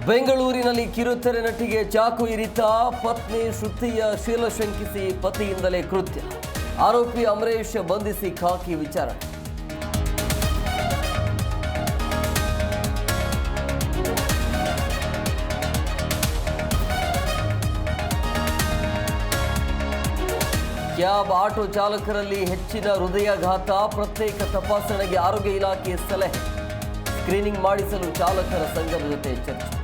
ಬೆಂಗಳೂರಿನಲ್ಲಿ ಕಿರುತೆರೆ ನಟಿಗೆ ಚಾಕು ಇರಿತ ಪತ್ನಿ ಶ್ರುತಿಯ ಶೀಲ ಶಂಕಿಸಿ ಪತಿಯಿಂದಲೇ ಕೃತ್ಯ. ಆರೋಪಿ ಅಮರೇಶ್ ಬಂಧಿಸಿ ಖಾಕಿ ವಿಚಾರಣೆ. ಕ್ಯಾಬ್ ಆಟೋ ಚಾಲಕರಲ್ಲಿ ಹೆಚ್ಚಿನ ಹೃದಯಾಘಾತ, ಪ್ರತ್ಯೇಕ ತಪಾಸಣೆಗೆ ಆರೋಗ್ಯ ಇಲಾಖೆ ಸಲಹೆ. ಸ್ಕ್ರೀನಿಂಗ್ ಮಾಡಿಸಲು ಚಾಲಕರ ಸಂಘದ ಜೊತೆ ಚರ್ಚೆ.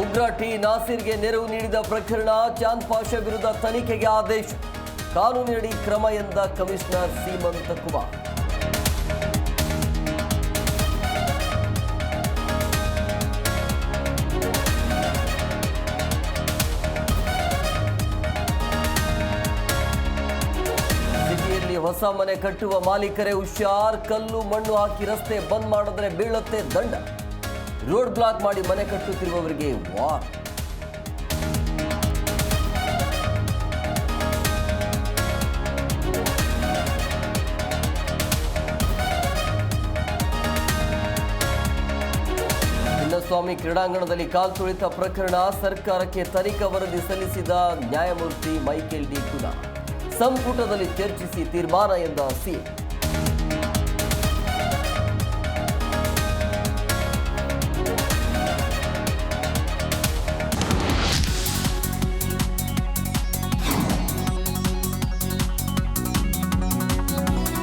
ಉಗ್ರ ಟಿ ನಾಸೀರ್ಗೆ ನೆರವು ನೀಡಿದ ಪ್ರಕರಣ, ಚಾಂದ್ ಪಾಷಾ ವಿರುದ್ಧ ತನಿಖೆಗೆ ಆದೇಶ. ಕಾನೂನಿನಡಿ ಕ್ರಮ ಎಂದ ಕಮಿಷನರ್ ಸೀಮಂತ್ ಕುಮಾರ್. ಸಿಟಿಯಲ್ಲಿ ಹೊಸ ಮನೆ ಕಟ್ಟುವ ಮಾಲೀಕರೇ ಹುಷಾರ್. ಕಲ್ಲು ಮಣ್ಣು ಹಾಕಿ ರಸ್ತೆ ಬಂದ್ ಮಾಡಿದ್ರೆ ಬೀಳುತ್ತೆ ದಂಡ. ರೋಡ್ ಬ್ಲಾಕ್ ಮಾಡಿ ಮನೆ ಕಟ್ಟುತ್ತಿರುವವರಿಗೆ ವಾರ್. ಚಿನ್ನಸ್ವಾಮಿ ಕ್ರೀಡಾಂಗಣದಲ್ಲಿ ಕಾಲ್ತುಳಿತ ಪ್ರಕರಣ, ಸರ್ಕಾರಕ್ಕೆ ತನಿಖಾ ವರದಿ ಸಲ್ಲಿಸಿದ ನ್ಯಾಯಮೂರ್ತಿ ಮೈಕೇಲ್ ಡಿ ಕುನಾ. ಸಂಪುಟದಲ್ಲಿ ಚರ್ಚಿಸಿ ತೀರ್ಮಾನ ಎಂದ ಸಿಎಂ.